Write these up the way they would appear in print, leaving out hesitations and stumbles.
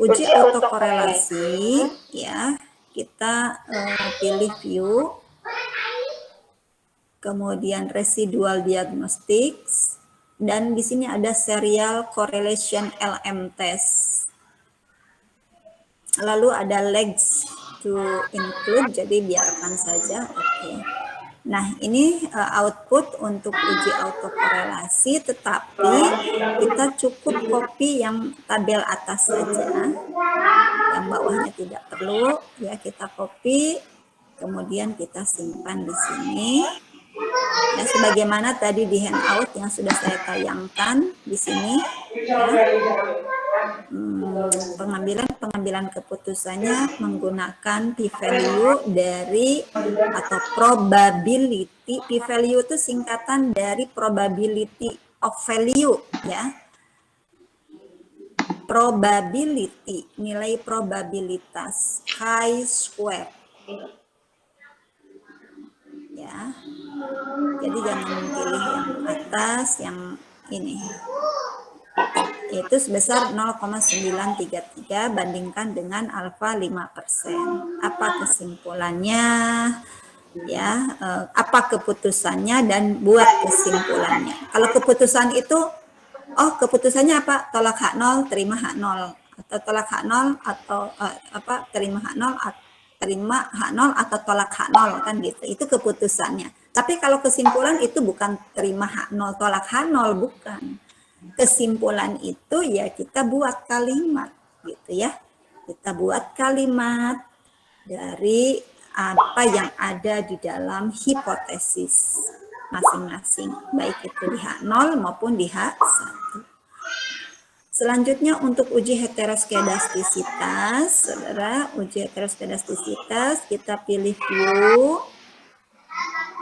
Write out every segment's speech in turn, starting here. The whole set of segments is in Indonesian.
Uji autokorelasi, ya, kita pilih view, kemudian residual diagnostics, dan di sini ada serial correlation LM test. Lalu ada legs to include, jadi biarkan saja. Oke. Nah, ini output untuk uji autokorelasi, tetapi kita cukup copy yang tabel atas saja. Yang bawahnya tidak perlu, ya, kita copy, kemudian kita simpan di sini. Ya, sebagaimana tadi di handout yang sudah saya tayangkan di sini, ya. Pengambilan keputusannya menggunakan p-value dari atau probability. P-value itu singkatan dari probability of value, ya. Probability, nilai probabilitas chi-square, ya. Jadi jangan pilih yang atas, yang ini. Itu sebesar 0,933 bandingkan dengan alfa 5%. Apa kesimpulannya? Ya, apa keputusannya dan buat kesimpulannya. Kalau keputusan itu, keputusannya apa? Tolak H0, terima H0, atau tolak H0 atau terima H0, terima H0 atau tolak H0, kan gitu. Itu keputusannya. Tapi kalau kesimpulan itu bukan terima H0, tolak H0, bukan. Kesimpulan itu ya kita buat kalimat gitu ya. Kita buat kalimat dari apa yang ada di dalam hipotesis masing-masing, baik itu di H0 maupun di H1. Selanjutnya untuk uji heteroskedastisitas, saudara, uji heteroskedastisitas kita pilih view,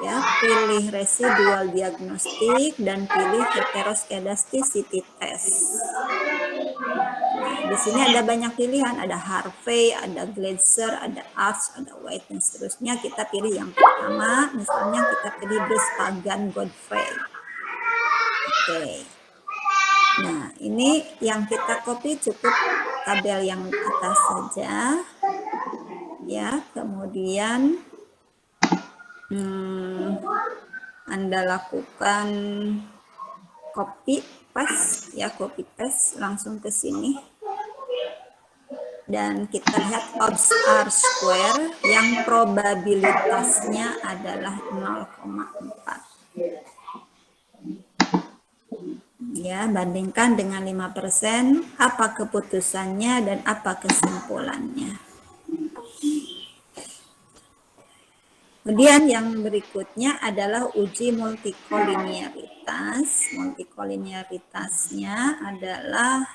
ya, pilih residual diagnostik dan pilih heteroskedasticity test. Nah, di sini ada banyak pilihan, ada Harvey, ada Gleiser, ada Arts, ada White, dan seterusnya. Kita pilih yang pertama, misalnya kita pilih Brespagan Godfrey. Oke. Nah, ini yang kita copy cukup tabel yang atas saja. Ya, kemudian Anda lakukan copy paste, ya, copy paste langsung ke sini. Dan kita lihat odds R square yang probabilitasnya adalah 0,4. Ya, bandingkan dengan 5%, apa keputusannya dan apa kesimpulannya. Kemudian yang berikutnya adalah uji multikolinearitas. Multikolinearitasnya adalah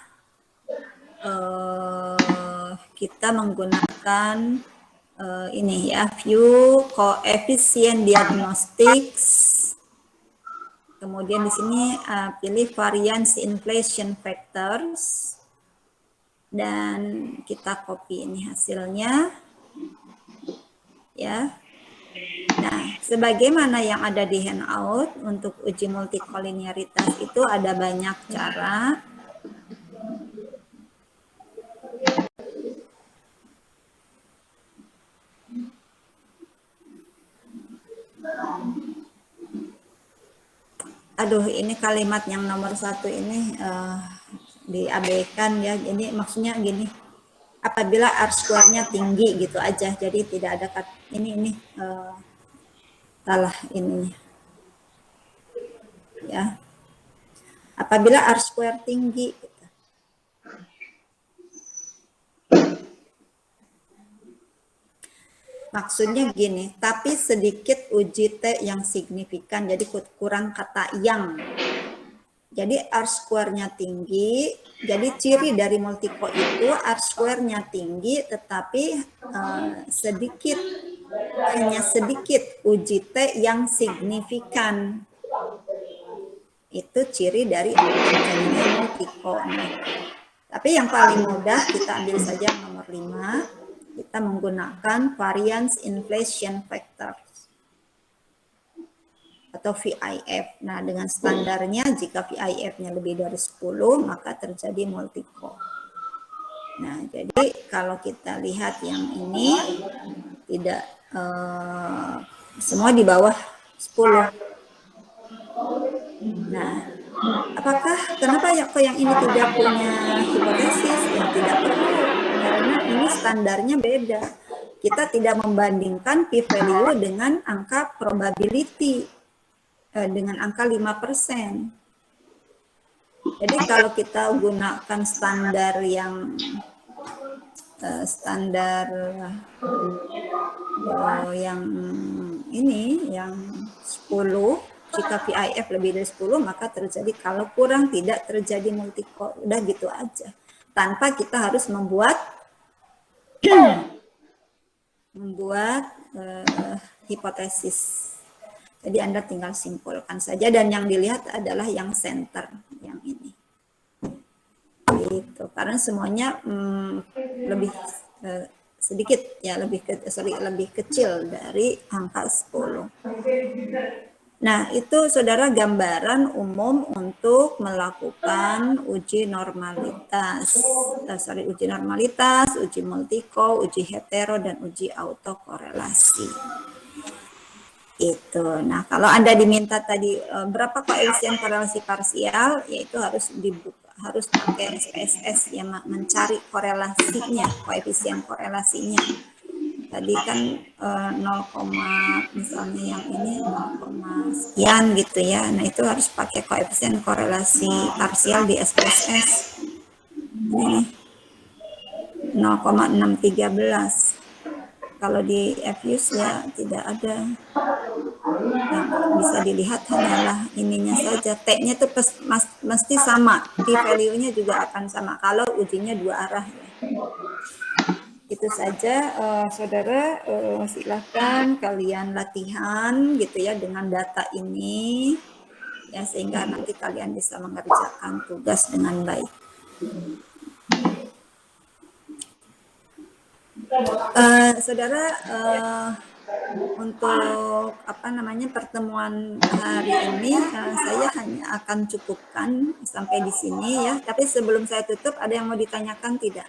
kita menggunakan ini ya, view coefficient diagnostics. Kemudian di sini pilih variance inflation factors dan kita copy ini hasilnya, ya. Nah, sebagaimana yang ada di handout, untuk uji multikolinearitas itu ada banyak cara. Aduh, ini kalimat yang nomor 1 ini diabaikan ya. Ini maksudnya gini, apabila R square-nya tinggi gitu aja, jadi tidak ada ini salah ini ya. Apabila R square tinggi gitu. Maksudnya gini, tapi sedikit uji T yang signifikan, jadi kurang kata yang. Jadi R square-nya tinggi, jadi ciri dari multiko itu R square-nya tinggi, tetapi hanya sedikit uji T yang signifikan. Itu ciri dari terjadinya multiko. Nah, tapi yang paling mudah kita ambil saja nomor 5. Kita menggunakan variance inflation factor atau VIF. Nah, dengan standarnya jika VIF-nya lebih dari 10 maka terjadi multiko. Nah, jadi kalau kita lihat yang ini tidak semua di bawah 10. Nah, apakah kenapa ya kok yang ini tidak punya hipotesis? Ya tidak perlu, karena ini standarnya beda. Kita tidak membandingkan p-value dengan angka probability, dengan angka 5%. Jadi kalau kita gunakan standar yang yang ini, yang 10, jika VIF lebih dari 10 maka terjadi, kalau kurang tidak terjadi multi-core. Udah gitu aja, tanpa kita harus membuat hipotesis. Jadi Anda tinggal simpulkan saja, dan yang dilihat adalah yang center, yang ini. Gitu. Karena semuanya lebih sedikit ya, lebih kecil dari angka 10. Nah, itu saudara gambaran umum untuk melakukan uji normalitas. Uji normalitas, uji multiko, uji hetero, dan uji autokorelasi. Itu. Nah, kalau Anda diminta tadi berapa koefisien korelasi parsial, yaitu harus dibuka, harus pakai SPSS yang mencari korelasinya, koefisien korelasinya. Tadi kan 0, misalnya yang ini 0, sekian gitu ya. Nah, itu harus pakai koefisien korelasi parsial di SPSS. Ini 0,613. Kalau di FUS ya tidak ada. Yang bisa dilihat hanyalah ininya saja. T-nya itu mesti sama. P-value-nya juga akan sama kalau ujinya dua arah ya. Itu saja saudara, silakan kalian latihan gitu ya dengan data ini ya, sehingga nanti kalian bisa mengerjakan tugas dengan baik. Saudara, untuk pertemuan hari ini saya hanya akan cukupkan sampai di sini ya. Tapi sebelum saya tutup, ada yang mau ditanyakan tidak?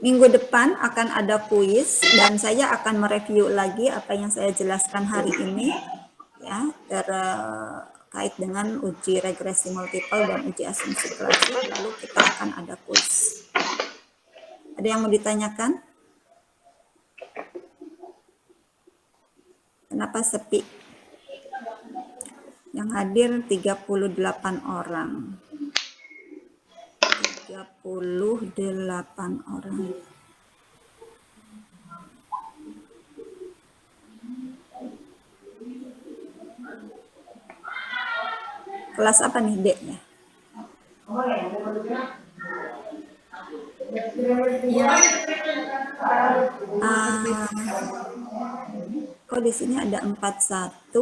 Minggu depan akan ada kuis dan saya akan mereview lagi apa yang saya jelaskan hari ini ya, terkait dengan uji regresi multiple dan uji asumsi klasik. Lalu kita akan ada kuis. Ada yang mau ditanyakan? Kenapa sepi? Yang hadir 38 orang. 38 orang. Kelas apa nih D-nya? Kok di sini ada 41?